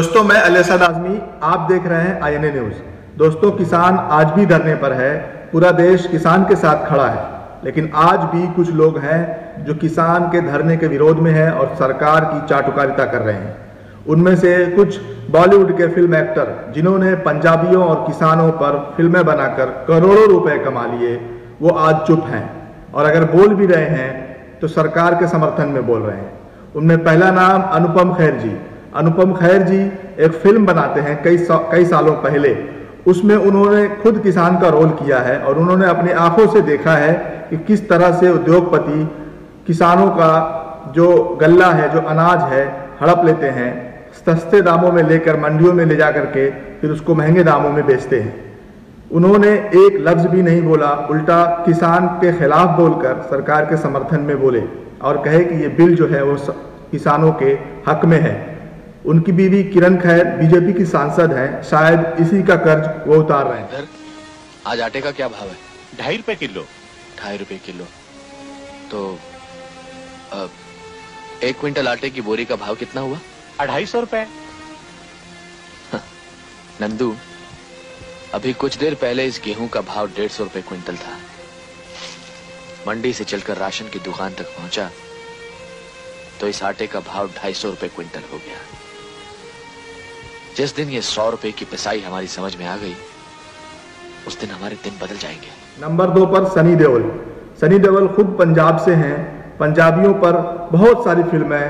दोस्तों, मैं अलीअसद आज़मी, आप देख रहे हैं INA न्यूज़। दोस्तों, किसान आज भी धरने पर है। पूरा देश किसान के साथ खड़ा है, लेकिन आज भी कुछ लोग हैं जो किसान के धरने के विरोध में हैं और सरकार की चाटुकारिता कर रहे हैं। उनमें से कुछ बॉलीवुड के फिल्म एक्टर जिन्होंने पंजाबियों और किसानों पर फिल्में बनाकर करोड़ों रुपए कमा लिए, वो आज चुप हैं और अगर बोल भी रहे हैं तो सरकार के समर्थन में बोल रहे हैं। उनमें पहला नाम अनुपम खेर जी। अनुपम खेर जी एक फिल्म बनाते हैं कई सालों पहले। उसमें उन्होंने खुद किसान का रोल किया है और उन्होंने अपनी आंखों से देखा है कि किस तरह से उद्योगपति किसानों का जो गल्ला है, जो अनाज है, हड़प लेते हैं, सस्ते दामों में लेकर मंडियों में ले जा करके फिर उसको महंगे दामों में बेचते हैं। उन्होंने एक लफ्ज भी नहीं बोला, उल्टा किसान के खिलाफ बोलकर सरकार के समर्थन में बोले और कहे कि ये बिल जो है वो किसानों के हक में है। उनकी बीवी किरण खैर बीजेपी की सांसद हैं, शायद इसी का कर्ज वो उतार रहे हैं। आज आटे का क्या भाव है? 2.5 रुपए किलो। 2.5 रुपए किलो। तो 1 क्विंटल आटे की बोरी का भाव कितना हुआ? 250 रुपए। नंदू, अभी कुछ देर पहले इस गेहूं का भाव 150 रुपए क्विंटल था। मंडी से चलकर राशन की दुकान तक पहुंचा तो इस आटे का भाव 250 रुपए क्विंटल हो गया। जिस दिन ये 100 रुपए की पिसाई हमारी समझ में आ गई, उस दिन हमारे दिन बदल जाएंगे। नंबर 2 पर सनी देओल। सनी देओल खुद पंजाब से हैं। पंजाबियों पर बहुत सारी फिल्में,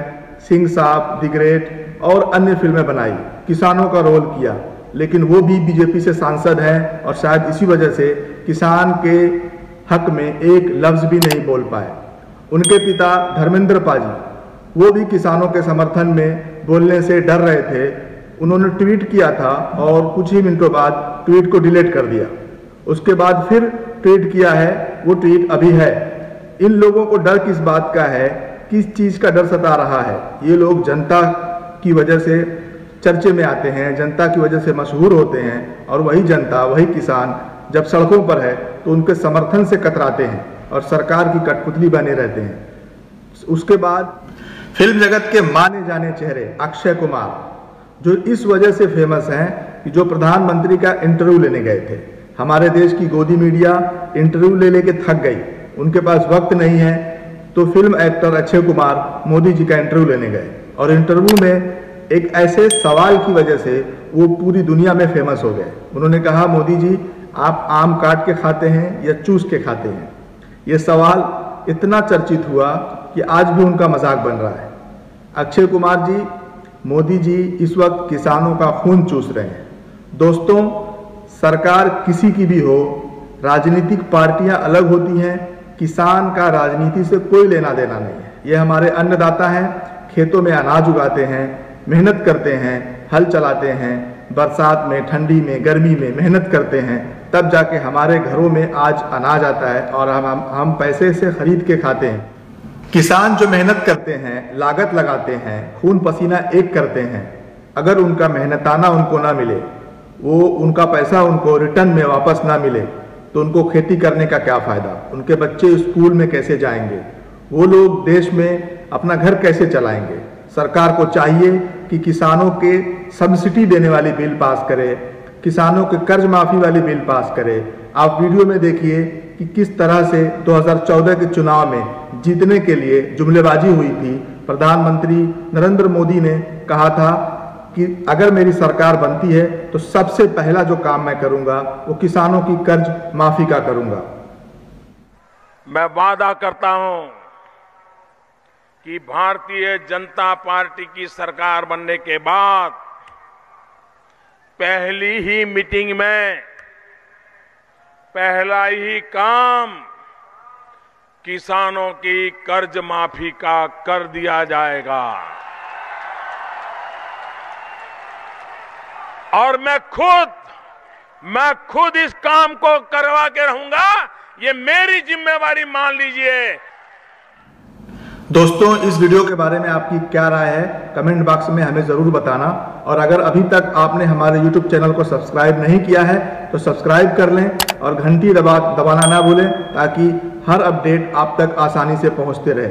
सिंह साहब, द ग्रेट और अन्य फिल्में बनाई, किसानों का रोल किया, लेकिन वो भी बीजेपी से सांसद हैं और शायद इसी वजह से किसान के हक में एक लफ्ज भी नहीं बोल पाए। उनके पिता धर्मेंद्र पाजी, वो भी किसानों के समर्थन में बोलने से डर रहे थे। उन्होंने ट्वीट किया था और कुछ ही मिनटों बाद ट्वीट को डिलीट कर दिया। उसके बाद फिर ट्वीट किया है, वो ट्वीट अभी है। इन लोगों को डर किस बात का है? किस चीज़ का डर सता रहा है? ये लोग जनता की वजह से चर्चे में आते हैं, जनता की वजह से मशहूर होते हैं और वही जनता, वही किसान जब सड़कों पर है तो उनके समर्थन से कतराते हैं और सरकार की कठपुतली बने रहते हैं। उसके बाद फिल्म जगत के माने जाने चेहरे अक्षय कुमार, जो इस वजह से फेमस हैं कि जो प्रधानमंत्री का इंटरव्यू लेने गए थे। हमारे देश की गोदी मीडिया इंटरव्यू ले लेके थक गई, उनके पास वक्त नहीं है, तो फिल्म एक्टर अक्षय कुमार मोदी जी का इंटरव्यू लेने गए और इंटरव्यू में एक ऐसे सवाल की वजह से वो पूरी दुनिया में फेमस हो गए। उन्होंने कहा, मोदी जी आप आम काट के खाते हैं या चूस के खाते हैं? ये सवाल इतना चर्चित हुआ कि आज भी उनका मजाक बन रहा है। अक्षय कुमार जी, मोदी जी इस वक्त किसानों का खून चूस रहे हैं। दोस्तों, सरकार किसी की भी हो, राजनीतिक पार्टियां अलग होती हैं, किसान का राजनीति से कोई लेना देना नहीं है। ये हमारे अन्नदाता हैं, खेतों में अनाज उगाते हैं, मेहनत करते हैं, हल चलाते हैं, बरसात में, ठंडी में, गर्मी में मेहनत करते हैं, तब जाके हमारे घरों में आज अनाज आता है और हम पैसे से खरीद के खाते हैं। किसान जो मेहनत करते हैं, लागत लगाते हैं, खून पसीना एक करते हैं, अगर उनका मेहनताना उनको ना मिले, वो उनका पैसा उनको रिटर्न में वापस ना मिले, तो उनको खेती करने का क्या फ़ायदा? उनके बच्चे स्कूल में कैसे जाएंगे? वो लोग देश में अपना घर कैसे चलाएंगे? सरकार को चाहिए कि किसानों के सब्सिडी देने वाली बिल पास करे, किसानों के कर्ज माफ़ी वाली बिल पास करे। आप वीडियो में देखिए कि किस तरह से 2014 के चुनाव में जीतने के लिए जुमलेबाजी हुई थी। प्रधानमंत्री नरेंद्र मोदी ने कहा था कि अगर मेरी सरकार बनती है तो सबसे पहला जो काम मैं करूंगा वो किसानों की कर्ज माफी का करूंगा। मैं वादा करता हूं कि भारतीय जनता पार्टी की सरकार बनने के बाद पहली ही मीटिंग में पहला ही काम किसानों की कर्ज माफी का कर दिया जाएगा। और मैं खुद इस काम को करवा के रहूंगा। ये मेरी जिम्मेवारी मान लीजिए। दोस्तों, इस वीडियो के बारे में आपकी क्या राय है, कमेंट बॉक्स में हमें ज़रूर बताना। और अगर अभी तक आपने हमारे YouTube चैनल को सब्सक्राइब नहीं किया है तो सब्सक्राइब कर लें और घंटी दबाना ना भूलें, ताकि हर अपडेट आप तक आसानी से पहुंचते रहे।